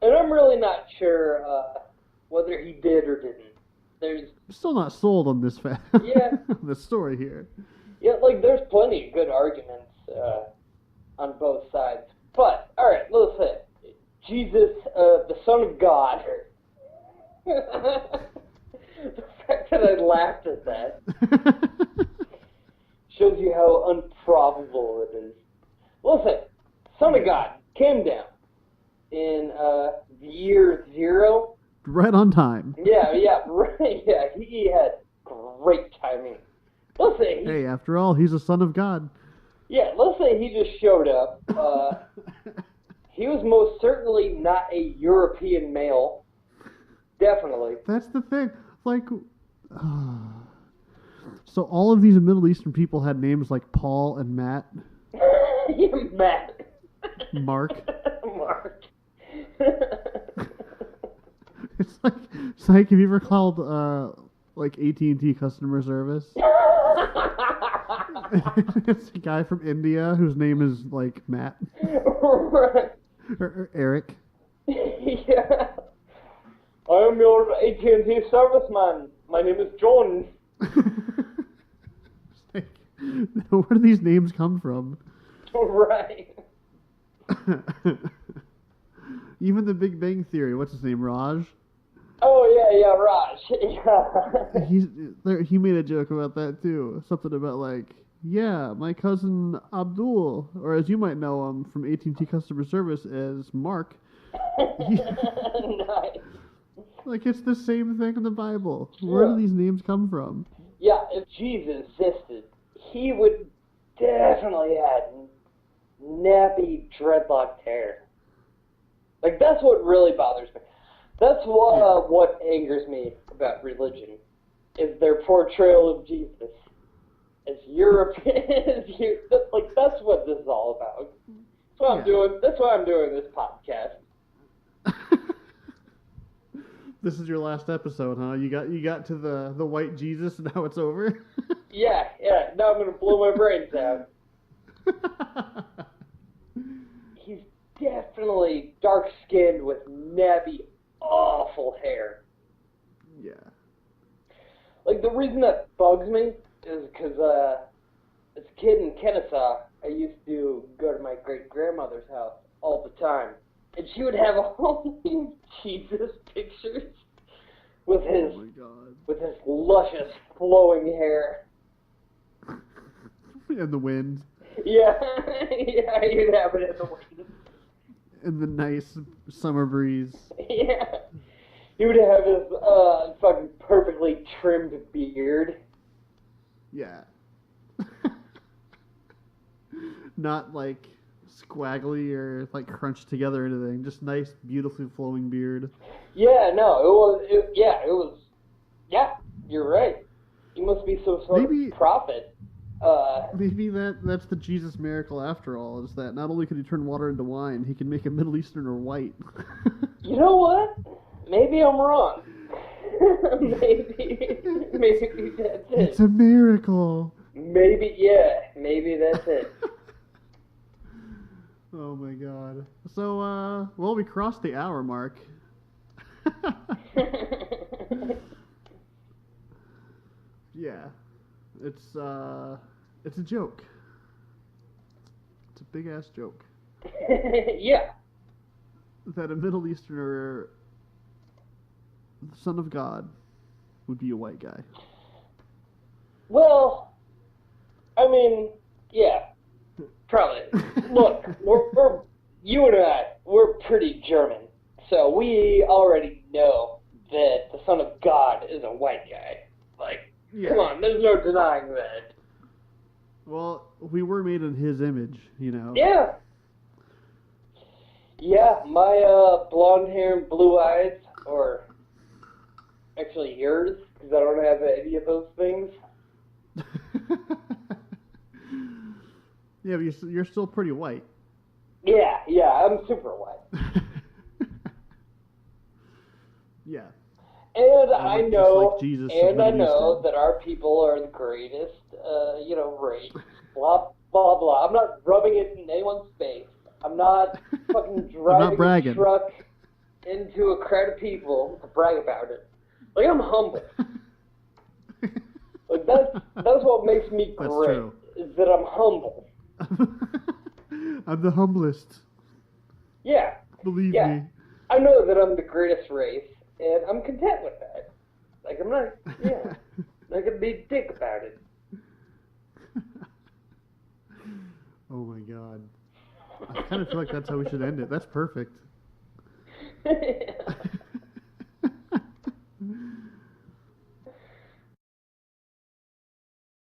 and I'm really not sure whether he did or didn't. There's still not sold on this the story here. Yeah, like there's plenty of good arguments on both sides. But all right, listen, Jesus, the Son of God. The fact that I laughed at that shows you how improbable it is. Listen, Son of God came down in the year 0. Right on time. Yeah, right. Yeah, he had great timing. Let's say hey, after all, he's a son of God. Yeah, let's say he just showed up. He was most certainly not a European male. Definitely. That's the thing. Like, so all of these Middle Eastern people had names like Paul and Matt. Yeah, Matt. Mark. Mark. It's like, have you ever called like AT&T customer service? It's a guy from India whose name is like Matt. Right. Or Eric. Yeah. I am your AT&T serviceman. My name is John. Like, where do these names come from? Right. Even the Big Bang Theory. What's his name? Raj? Oh, yeah, Raj. Yeah. He made a joke about that, too. Something about, like, yeah, my cousin Abdul, or as you might know him from AT&T customer service as Mark. Nice. Like, it's the same thing in the Bible. Where do these names come from? Yeah, if Jesus existed, he would definitely have nappy, dreadlocked hair. Like, that's what really bothers me. That's what angers me about religion, is their portrayal of Jesus as European. That's what this is all about. That's what I'm doing. That's why I'm doing this podcast. This is your last episode, huh? You got to the white Jesus, and now it's over. Yeah. Now I'm gonna blow my brains out. He's definitely dark-skinned with nappy, awful hair. Yeah. Like, the reason that bugs me is because as a kid in Kennesaw, I used to go to my great-grandmother's house all the time. And she would have all these Jesus pictures with his Oh my god. with his luscious flowing hair. And the wind. Yeah, yeah, you'd have it in the wind. And the nice summer breeze. Yeah. He would have his fucking perfectly trimmed beard. Yeah. Not like squaggly or like crunched together or anything. Just nice, beautifully flowing beard. Yeah, no, it was. Yeah, you're right. He must be some sort of prophet. Maybe that's the Jesus miracle after all, is that not only could he turn water into wine, he can make a Middle Easterner white. You know what? Maybe I'm wrong. maybe that's it. It's a miracle. Maybe that's it. Oh my god. So, well, we crossed the hour mark. Yeah. It's a joke. It's a big ass joke. Yeah. That a Middle Easterner, the son of God, would be a white guy. Well, I mean, yeah, probably. Look, you and I, we're pretty German, so we already know that the son of God is a white guy. Like, Yeah. come on, there's no denying that. Well, we were made in his image, you know. Yeah. Yeah, my blonde hair and blue eyes, or actually yours, because I don't have any of those things. Yeah, but you're still pretty white. Yeah, I'm super white. Yeah. And I know, like Jesus that our people are the greatest, race. Blah, blah, blah. I'm not rubbing it in anyone's face. I'm not fucking driving a truck into a crowd of people to brag about it. Like, I'm humble. Like, that's what makes me great, true. Is that I'm humble. I'm the humblest. Yeah. Believe me. I know that I'm the greatest race, and I'm content with that. Like, I'm not, not gonna be a dick about it. Oh my god. I kind of feel like that's how we should end it. That's perfect.